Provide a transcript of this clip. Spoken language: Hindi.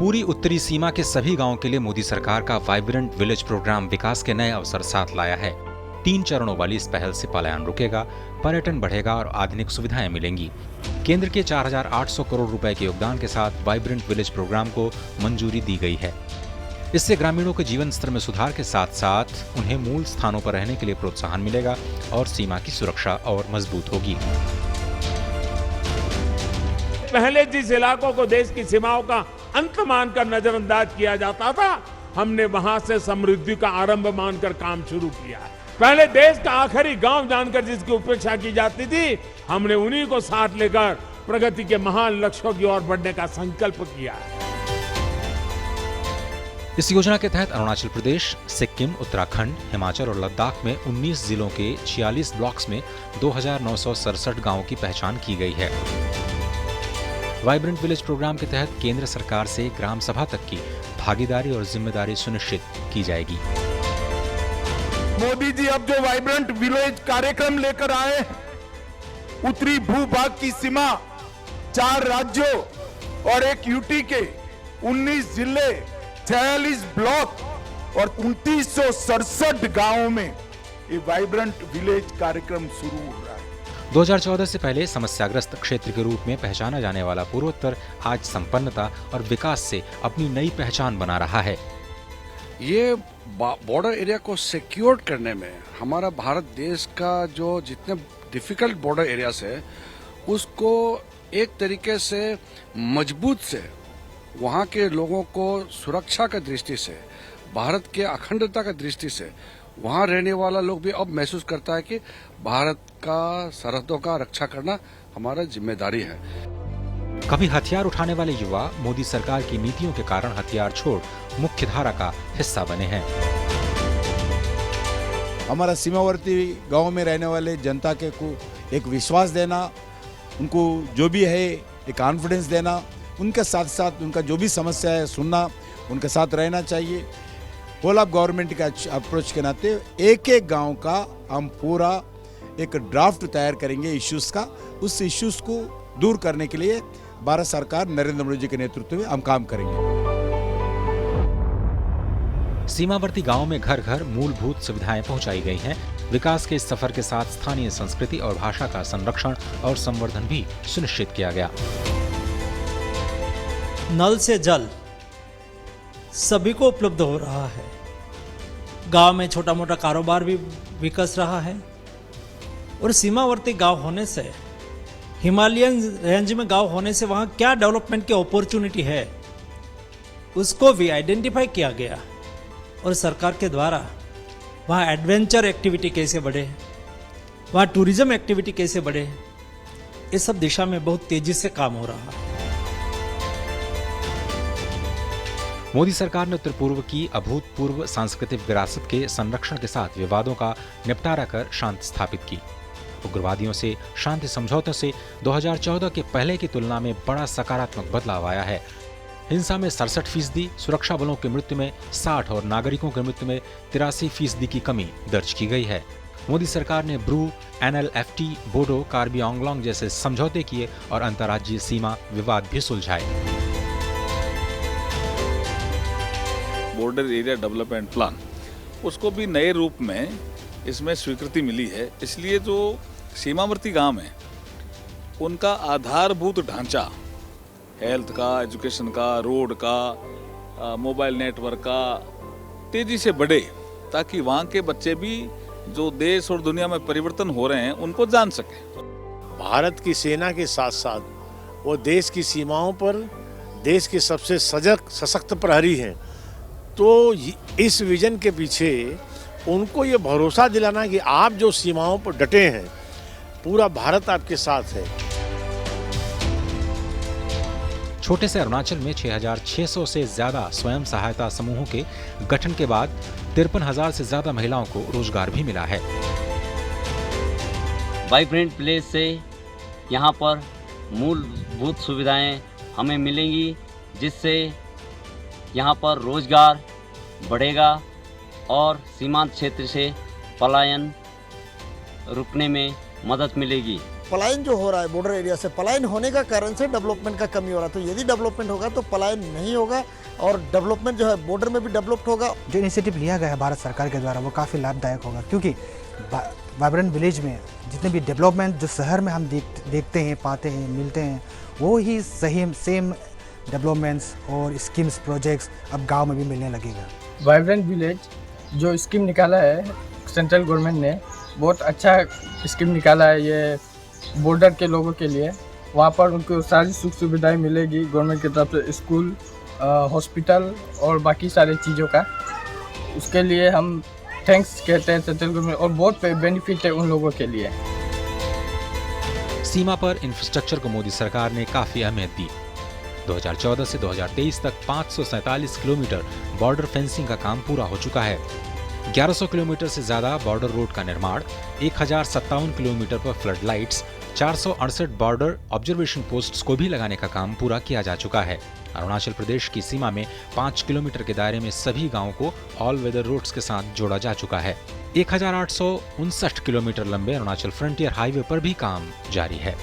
पूरी उत्तरी सीमा के सभी गांवों के लिए मोदी सरकार का वाइब्रेंट विलेज प्रोग्राम विकास के नए अवसर साथ लाया है। 3 चरणों वाली इस पहल से पलायन रुकेगा, पर्यटन बढ़ेगा और आधुनिक सुविधाएं मिलेंगी। केंद्र के 4,800 करोड़ रुपए के योगदान के साथ वाइब्रेंट विलेज प्रोग्राम को मंजूरी दी गई है। इससे ग्रामीणों के जीवन स्तर में सुधार के साथ साथ उन्हें मूल स्थानों पर रहने के लिए प्रोत्साहन मिलेगा और सीमा की सुरक्षा और मजबूत होगी। पहले जिस इलाकों को देश की सीमाओं का अंत मानकर नजरअंदाज किया जाता था, हमने वहां से समृद्धि का आरंभ मानकर काम शुरू किया है। पहले देश का आखिरी गांव जानकर जिसकी उपेक्षा की जाती थी, हमने उन्हीं को साथ लेकर प्रगति के महान लक्ष्यों की ओर बढ़ने का संकल्प किया है। इस योजना के तहत अरुणाचल प्रदेश, सिक्किम, उत्तराखंड, हिमाचल और लद्दाख में 19 जिलों के 46 ब्लॉक्स में 2,967 गांवों की पहचान की गई है। वाइब्रेंट विलेज प्रोग्राम के तहत केंद्र सरकार से ग्राम सभा तक की भागीदारी और जिम्मेदारी सुनिश्चित की जाएगी। मोदी जी अब जो वाइब्रेंट विलेज कार्यक्रम लेकर आए हैं, उत्तरी भूभाग की सीमा 4 राज्यों और एक यूटी के 19 जिले, 46 ब्लॉक और 2,967 गांवों में ये वाइब्रेंट विलेज कार्यक्रम शुरू हो रहा है। 2014 से पहले समस्याग्रस्त क्षेत्र के रूप में पहचाना जाने वाला पूर्वोत्तर आज संपन्नता और विकास से अपनी नई पहचान बना रहा है। ये बॉर्डर एरिया को सिक्योर करने में हमारा भारत देश का जो जितने डिफिकल्ट बॉर्डर एरियाज है, उसको एक तरीके से मजबूत से वहाँ के लोगों को सुरक्षा का दृष्टि से, भारत के अखंडता का दृष्टि से वहाँ रहने वाला लोग भी अब महसूस करता है कि भारत का सरहदों का रक्षा करना हमारा जिम्मेदारी है। कभी हथियार उठाने वाले युवा मोदी सरकार की नीतियों के कारण हथियार छोड़ मुख्य धारा का हिस्सा बने हैं। हमारा सीमावर्ती गांव में रहने वाले जनता के को एक विश्वास देना, उनको जो भी है एक कॉन्फिडेंस देना, उनके साथ साथ उनका जो भी समस्या है सुनना, उनके साथ रहना चाहिए। होल ऑफ गवर्नमेंट का अप्रोच के नाते एक एक गांव का हम पूरा एक ड्राफ्ट तैयार करेंगे इश्यूज का। उस इश्यूज को दूर करने के लिए भारत सरकार नरेंद्र मोदी जी के नेतृत्व में हम काम करेंगे। सीमावर्ती गांवों में घर घर मूलभूत सुविधाएं पहुंचाई गई हैं। विकास के इस सफर के साथ स्थानीय संस्कृति और भाषा का संरक्षण और संवर्धन भी सुनिश्चित किया गया। नल से जल सभी को उपलब्ध हो रहा है। गांव में छोटा मोटा कारोबार भी विकस रहा है और सीमावर्ती गांव होने से, हिमालयन रेंज में गांव होने से वहां क्या डेवलपमेंट की अपॉर्चुनिटी है उसको भी आइडेंटिफाई किया गया और सरकार के द्वारा वहाँ एडवेंचर एक्टिविटी कैसे बढ़े, वहाँ टूरिज्म एक्टिविटी कैसे बढ़े, इस सब दिशा में बहुत तेजी से काम हो रहा है। मोदी सरकार ने उत्तर पूर्व की अभूतपूर्व सांस्कृतिक विरासत के संरक्षण के साथ विवादों का निपटारा कर शांति स्थापित की। उग्रवादियों से शांति समझौतों से 2014 के पहले की तुलना में बड़ा सकारात्मक बदलाव आया है। हिंसा में 67%, सुरक्षा बलों की मृत्यु में 60 और नागरिकों की मृत्यु में 83% की कमी दर्ज की गई है। मोदी सरकार ने ब्रू, NLFT, बोडो, कार्बी आंगलोंग जैसे समझौते किए और अंतर्राज्यीय सीमा विवाद भी सुलझाए। बॉर्डर एरिया डेवलपमेंट प्लान, उसको भी नए रूप में इसमें स्वीकृति मिली है। इसलिए जो सीमावर्ती गांव हैं, उनका आधारभूत ढांचा, हेल्थ का, एजुकेशन का, रोड का, मोबाइल नेटवर्क का तेजी से बढ़े, ताकि वहाँ के बच्चे भी जो देश और दुनिया में परिवर्तन हो रहे हैं उनको जान सकें। भारत की सेना के साथ साथ वो देश की सीमाओं पर देश के सबसे सजग सशक्त प्रहरी हैं। तो इस विजन के पीछे उनको ये भरोसा दिलाना कि आप जो सीमाओं पर डटे हैं, पूरा भारत आपके साथ है। छोटे से अरुणाचल में 6,600 से ज्यादा स्वयं सहायता समूहों के गठन के बाद 53,000 से ज्यादा महिलाओं को रोजगार भी मिला है। वाइब्रेंट विलेज से यहाँ पर मूलभूत सुविधाएं हमें मिलेंगी, जिससे यहाँ पर रोजगार बढ़ेगा और सीमांत क्षेत्र से पलायन रुकने में मदद मिलेगी। पलायन जो हो रहा है बॉर्डर एरिया से, पलायन होने का कारण से डेवलपमेंट का कमी हो रहा है। तो यदि डेवलपमेंट होगा तो पलायन नहीं होगा और डेवलपमेंट जो है बॉर्डर में भी डेवलप्ड होगा। जो इनिशिएटिव लिया गया है भारत सरकार के द्वारा वो काफ़ी लाभदायक होगा, क्योंकि वाइब्रेंट विलेज में जितने भी डेवलपमेंट जो शहर में हम देखते हैं, पाते हैं, मिलते हैं, वो ही सेम डेवलपमेंट्स और स्कीम्स प्रोजेक्ट्स अब गांव में भी मिलने लगेगा। वाइब्रेंट विलेज जो स्कीम निकाला है सेंट्रल गवर्नमेंट ने, बहुत अच्छा स्कीम निकाला है ये बॉर्डर के लोगों के लिए। वहाँ पर उनको सारी सुख सुविधाएं मिलेगी गवर्नमेंट की तरफ से, स्कूल, हॉस्पिटल और बाकी सारी चीज़ों का। उसके लिए हम थैंक्स कहते हैं सेंट्रल गवर्नमेंट, और बहुत बेनिफिट है उन लोगों के लिए। सीमा पर इंफ्रास्ट्रक्चर को मोदी सरकार ने काफी अहमियत दी। 2014 से 2023 तक 547 किलोमीटर बॉर्डर फेंसिंग का काम पूरा हो चुका है। 1100 किलोमीटर से ज्यादा बॉर्डर रोड का निर्माण, 1057 किलोमीटर पर flood lights, 468 border observation posts को भी लगाने का काम पूरा किया जा चुका है। अरुणाचल प्रदेश की सीमा में 5 किलोमीटर के दायरे में सभी गांवों को ऑल वेदर रोड्स के साथ जोड़ा जा चुका है। 1859 किलोमीटर लंबे अरुणाचल फ्रंटियर हाईवे पर भी काम जारी है।